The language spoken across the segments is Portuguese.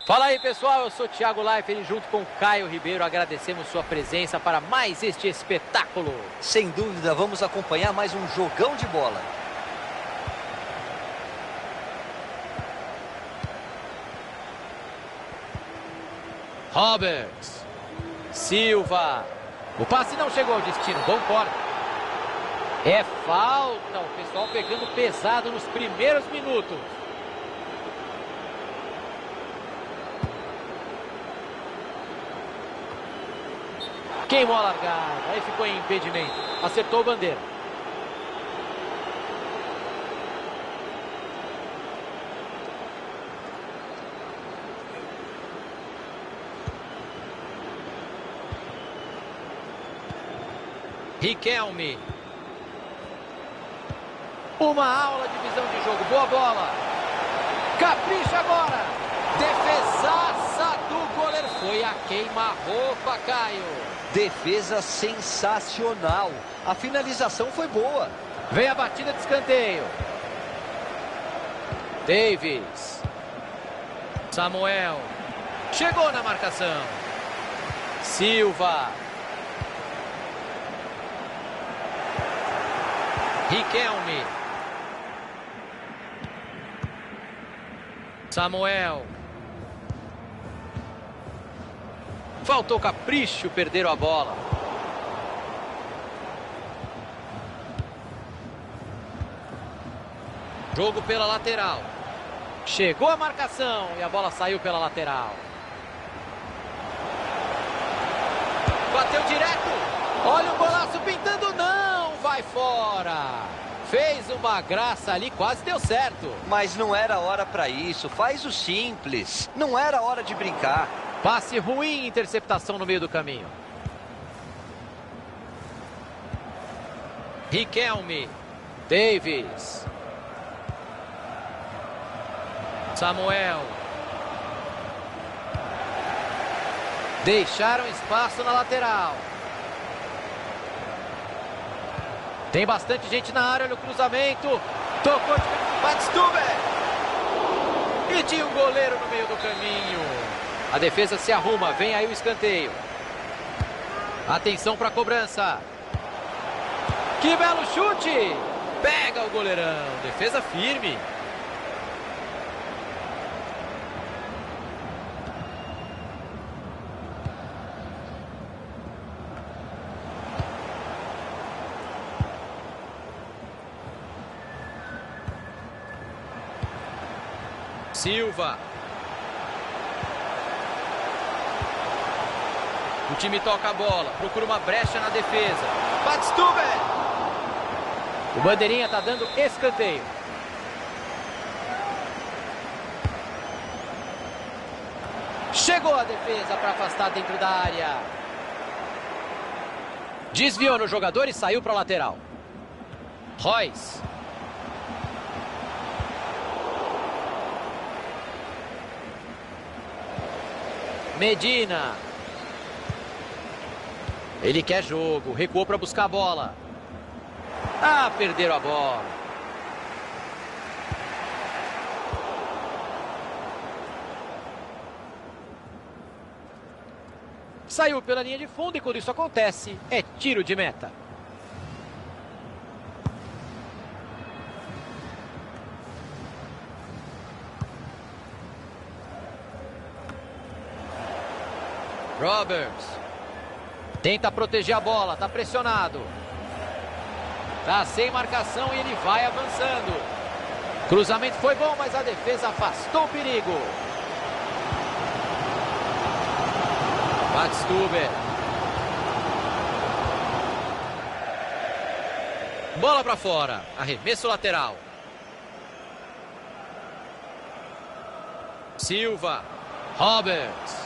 Fala aí, pessoal, eu sou Thiago Leifert, junto com Caio Ribeiro agradecemos sua presença para mais este espetáculo. Sem dúvida, vamos acompanhar mais um jogão de bola. Roberts, Silva, o passe não chegou ao destino, bom corte. É falta, o pessoal pegando pesado nos primeiros minutos. Queimou a largada, aí ficou em impedimento, acertou o bandeira. Riquelme. Uma aula de visão de jogo, boa bola. Capricha agora. Defesaça do goleiro. Foi a queima-roupa, Caio. Defesa sensacional. A finalização foi boa. Vem a batida de escanteio. Davis. Samuel. Chegou na marcação. Silva. Riquelme. Samuel. Faltou capricho, perderam a bola. Jogo pela lateral. Chegou a marcação e a bola saiu pela lateral. Bateu direto. Olha o golaço pintando, não, vai fora. Fez uma graça ali, quase deu certo. Mas não era hora para isso, faz o simples. Não era hora de brincar. Passe ruim, interceptação no meio do caminho. Riquelme. Davis. Samuel. Deixaram espaço na lateral. Tem bastante gente na área, olha o cruzamento. Tocou de Badstuber. E tinha um goleiro no meio do caminho. A defesa se arruma, vem aí o escanteio. Atenção para a cobrança. Que belo chute. Pega o goleirão, defesa firme. Silva. O time toca a bola, procura uma brecha na defesa. Badstuber. O bandeirinha está dando escanteio. Chegou a defesa para afastar dentro da área. Desviou no jogador e saiu para a lateral. Royce. Medina. Ele quer jogo, recuou para buscar a bola. Ah, perderam a bola. Saiu pela linha de fundo e quando isso acontece, é tiro de meta. Roberts. Tenta proteger a bola, tá pressionado. Tá sem marcação e ele vai avançando. Cruzamento foi bom, mas a defesa afastou o perigo. Badstuber. Bola pra fora. Arremesso lateral. Silva. Roberts.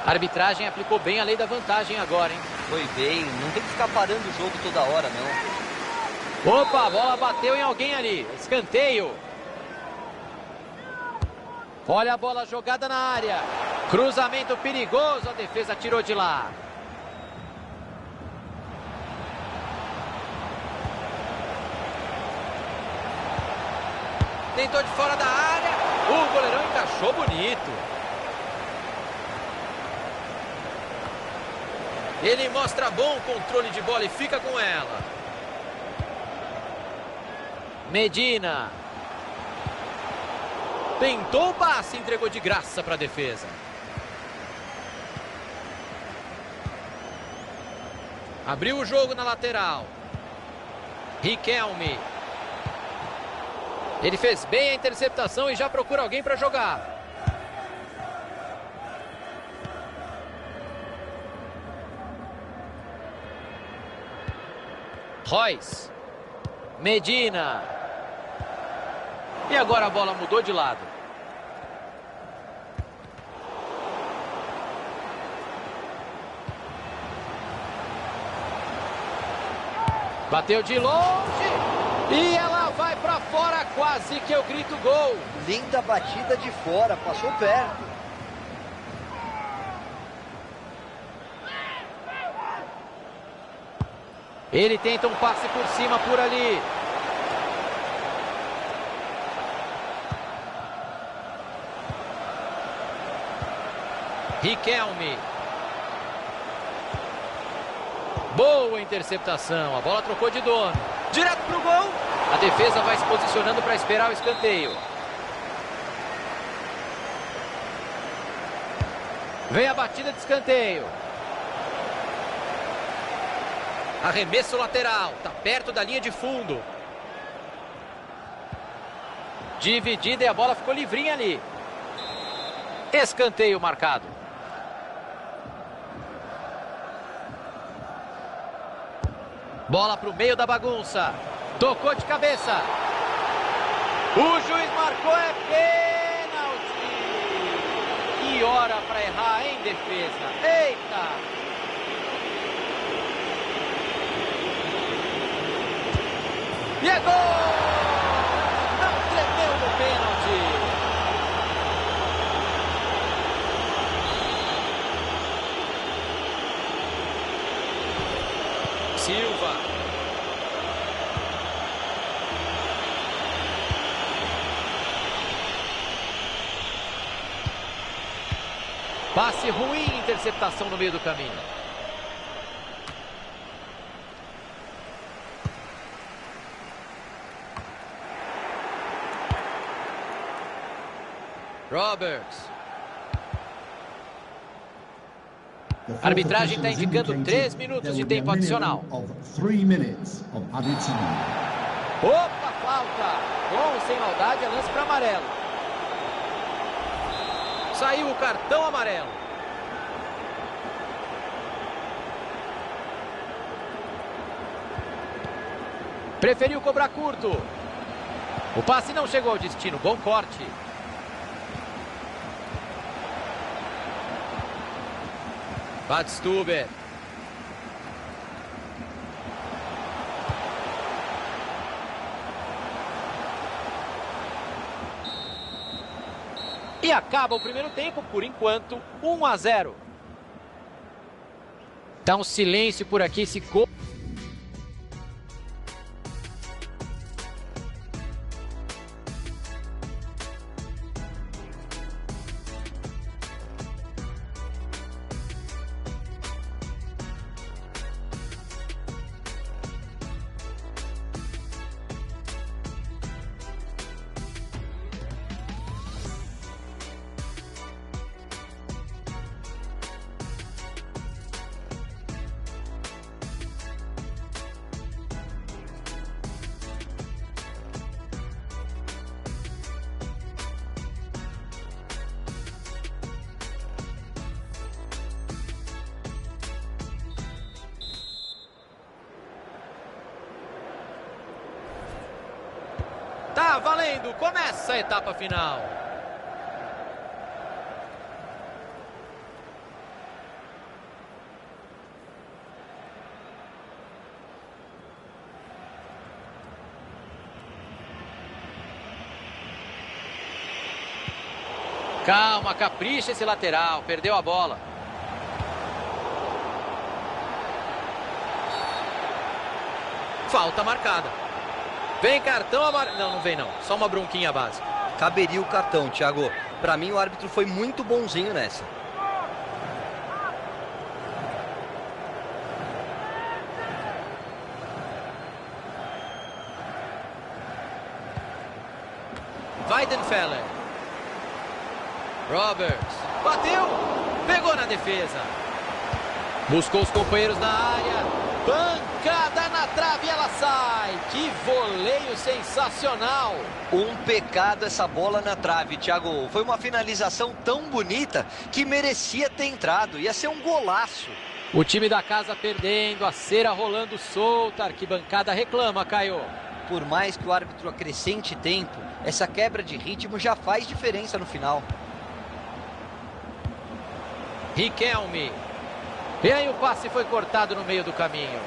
A arbitragem aplicou bem a lei da vantagem agora, hein? Foi bem, não tem que ficar parando o jogo toda hora, não. Opa, a bola bateu em alguém ali. Escanteio. Olha a bola jogada na área. Cruzamento perigoso, a defesa tirou de lá. Tentou de fora da área. O goleirão encaixou bonito. Ele mostra bom controle de bola e fica com ela. Medina. Tentou o passe, entregou de graça para a defesa. Abriu o jogo na lateral. Riquelme. Ele fez bem a interceptação e já procura alguém para jogar. Royce. Medina. E agora a bola mudou de lado. Bateu de longe. E ela vai para fora. quase que eu grito gol. Linda batida de fora, passou perto. Ele tenta um passe por cima por ali. Riquelme. Boa interceptação. A bola trocou de dono. Direto para o gol. A defesa vai se posicionando para esperar o escanteio. Vem a batida de escanteio. Arremesso lateral. Está perto da linha de fundo. Dividida e a bola ficou livrinha ali. Escanteio marcado. Bola para o meio da bagunça. Tocou de cabeça. O juiz marcou, é pênalti. E hora para errar em defesa. Eita! E é gol! Não tremeu no pênalti. Silva. Passe ruim, interceptação no meio do caminho. Roberts. A arbitragem está indicando 3 minutos de tempo adicional. Opa, falta! Com sem maldade, é lance para amarelo. Saiu o cartão amarelo. Preferiu cobrar curto. O passe não chegou ao destino. Bom corte. Badstuber. E acaba o primeiro tempo, por enquanto, 1-0. Tá um silêncio por aqui, esse gol. Tá valendo, começa a etapa final. Calma, capricha esse lateral, perdeu a bola. Falta marcada. Vem cartão amarelo. Não, não vem não. Só uma bronquinha básica. Caberia o cartão, Thiago. Pra mim, o árbitro foi muito bonzinho nessa. Weidenfeller. Roberts. Bateu. Pegou na defesa. Buscou os companheiros na área. Pancada na trave e ela sai. Que voleio sensacional. Um pecado essa bola na trave, Thiago. Foi uma finalização tão bonita que merecia ter entrado. Ia ser um golaço. O time da casa perdendo, a cera rolando solta. A arquibancada reclama, Caio. Por mais que o árbitro acrescente tempo, essa quebra de ritmo já faz diferença no final. Riquelme. E aí o passe foi cortado no meio do caminho.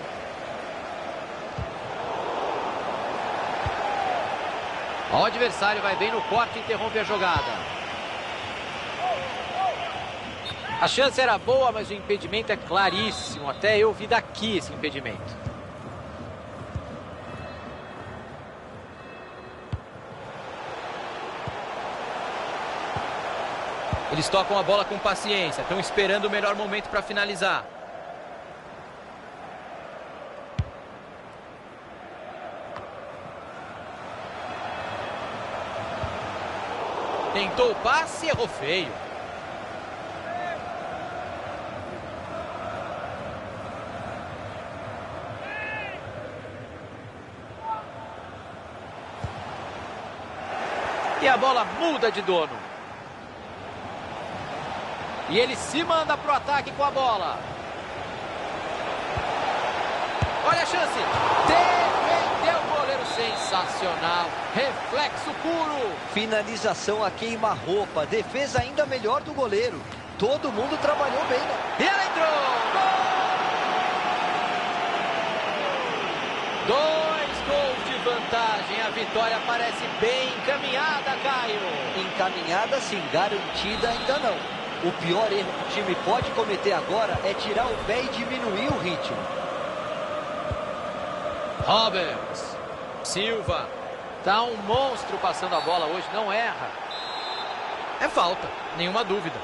O adversário vai bem no corte e interrompe a jogada. A chance era boa, mas o impedimento é claríssimo. Até eu vi daqui esse impedimento. Eles tocam a bola com paciência. Estão esperando o melhor momento para finalizar. Tentou o passe e errou feio. E a bola muda de dono. E ele se manda para o ataque com a bola. Olha a chance. Defendeu o goleiro, sensacional. Reflexo puro. Finalização a queima-roupa. Defesa ainda melhor do goleiro. Todo mundo trabalhou bem, né? E ela entrou. Gol! 2 gols de vantagem. A vitória parece bem encaminhada, Caio. Encaminhada sim, garantida ainda não. O pior erro que o time pode cometer agora é tirar o pé e diminuir o ritmo. Roberts. Silva. Tá um monstro passando a bola hoje, não erra. É falta, nenhuma dúvida.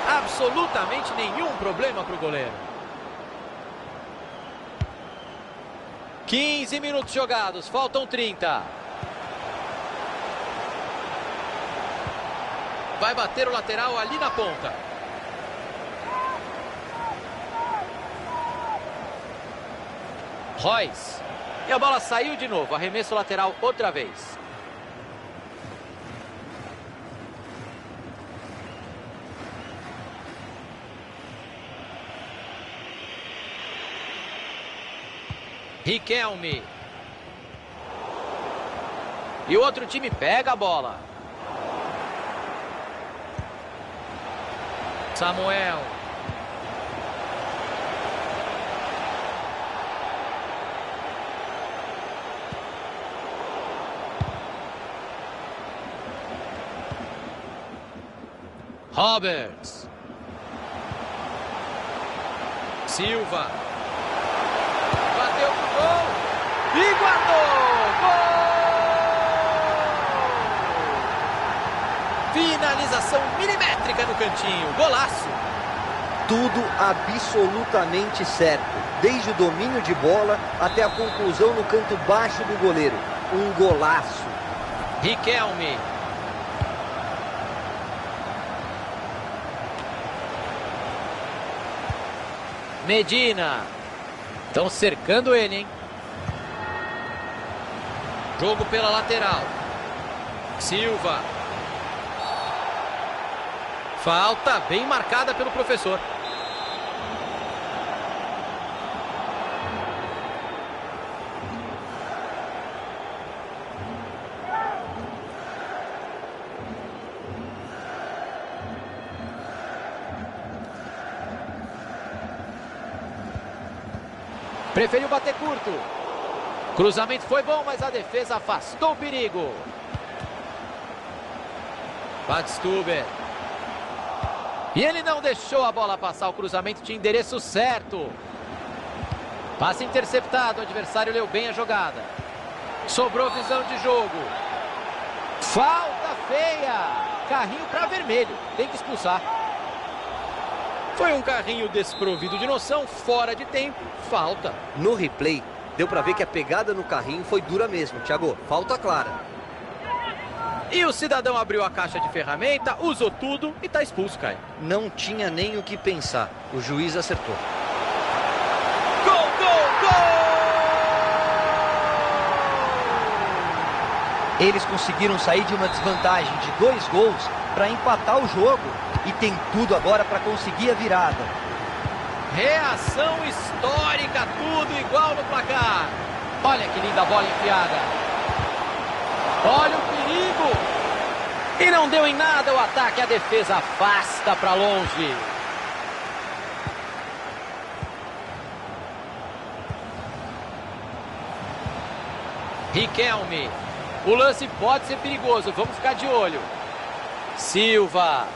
Absolutamente nenhum problema para o goleiro. 15 minutos jogados, faltam 30. Vai bater o lateral ali na ponta. Royce. E a bola saiu de novo, arremesso lateral outra vez. Riquelme. E o outro time pega a bola. Samuel. Roberts. Silva. Bateu pro gol. E guardou. Gol! Finalização milimétrica no cantinho. Golaço. Tudo absolutamente certo. Desde o domínio de bola até a conclusão no canto baixo do goleiro. Um golaço. Riquelme. Medina. Estão cercando ele, hein? Jogo pela lateral. Silva. Falta bem marcada pelo professor. Preferiu bater curto. Cruzamento foi bom, mas a defesa afastou o perigo. Badstuber. E ele não deixou a bola passar. O cruzamento tinha endereço certo. Passe interceptado. O adversário leu bem a jogada. Sobrou visão de jogo. Falta feia. Carrinho para vermelho. Tem que expulsar. Foi um carrinho desprovido de noção, fora de tempo, falta. No replay, deu pra ver que a pegada no carrinho foi dura mesmo, Thiago. Falta clara. E o cidadão abriu a caixa de ferramenta, usou tudo e tá expulso, Caio. Não tinha nem o que pensar. O juiz acertou. Gol, gol, gol! Eles conseguiram sair de uma desvantagem de 2 gols para empatar o jogo. E tem tudo agora para conseguir a virada. Reação histórica, tudo igual no placar. Olha que linda bola enfiada. Olha o perigo. E não deu em nada o ataque, a defesa afasta para longe. Riquelme. O lance pode ser perigoso, vamos ficar de olho. Silva.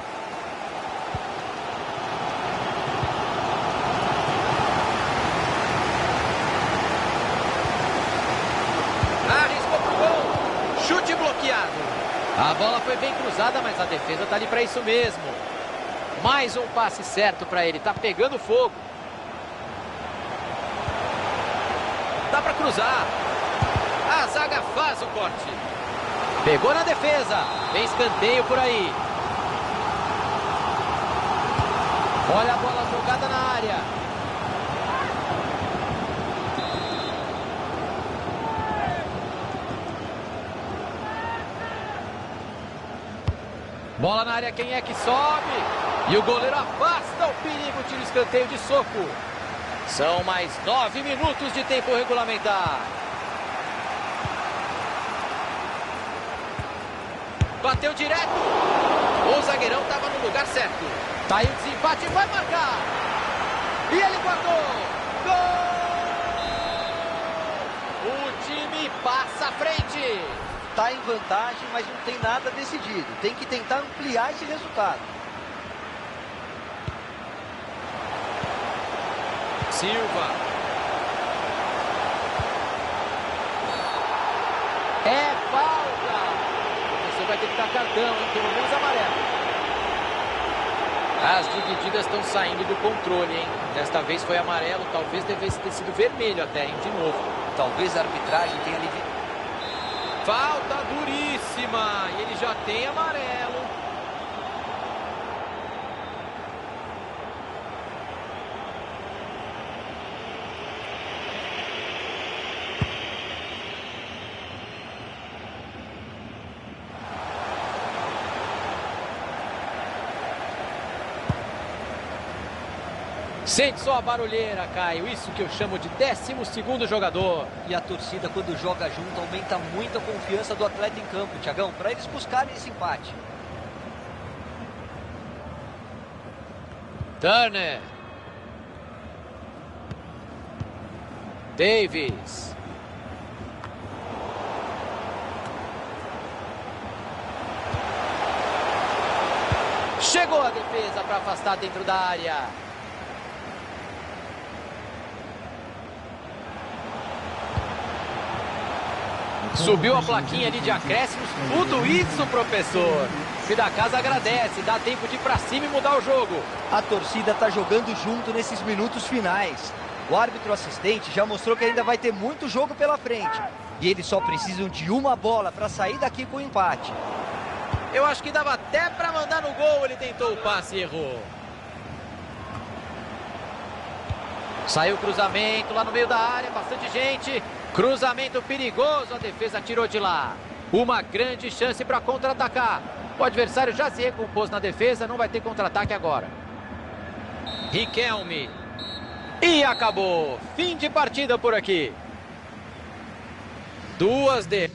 Arriscou pro gol. Chute bloqueado. A bola foi bem cruzada, mas a defesa tá ali para isso mesmo. Mais um passe certo para ele, tá pegando fogo. Dá para cruzar. A zaga faz o corte. Pegou na defesa. Tem escanteio por aí. Olha a bola jogada na área. Bola na área, quem é que sobe? E o goleiro afasta o perigo, tira o escanteio de soco. São mais 9 minutos de tempo regulamentar. Bateu direto. O zagueirão estava no lugar certo. Tá aí o desempate, vai marcar. E ele guardou. Gol! O time passa à frente. Tá em vantagem, mas não tem nada decidido. Tem que tentar ampliar esse resultado. Silva. É falta. Você vai ter que dar cartão, hein? Pelo menos amarelo. As divididas estão saindo do controle, hein? Desta vez foi amarelo, talvez devesse ter sido vermelho até, hein? De novo. Talvez a arbitragem tenha ali... Falta duríssima. E ele já tem amarelo. Sente só a barulheira, Caio. Isso que eu chamo de 12º jogador. E a torcida, quando joga junto, aumenta muito a confiança do atleta em campo, Thiagão, para eles buscarem esse empate. Turner. Davis. Chegou a defesa para afastar dentro da área. Subiu a plaquinha ali de acréscimos. Tudo isso, professor. O time da casa agradece. Dá tempo de ir pra cima e mudar o jogo. A torcida está jogando junto nesses minutos finais. O árbitro assistente já mostrou que ainda vai ter muito jogo pela frente. E eles só precisam de uma bola para sair daqui com o empate. Eu acho que dava até para mandar no gol. Ele tentou o passe e errou. Saiu o cruzamento lá no meio da área. Bastante gente. Cruzamento perigoso, a defesa tirou de lá. Uma grande chance para contra-atacar. O adversário já se recompôs na defesa, não vai ter contra-ataque agora. Riquelme. E acabou. Fim de partida por aqui. 2 de...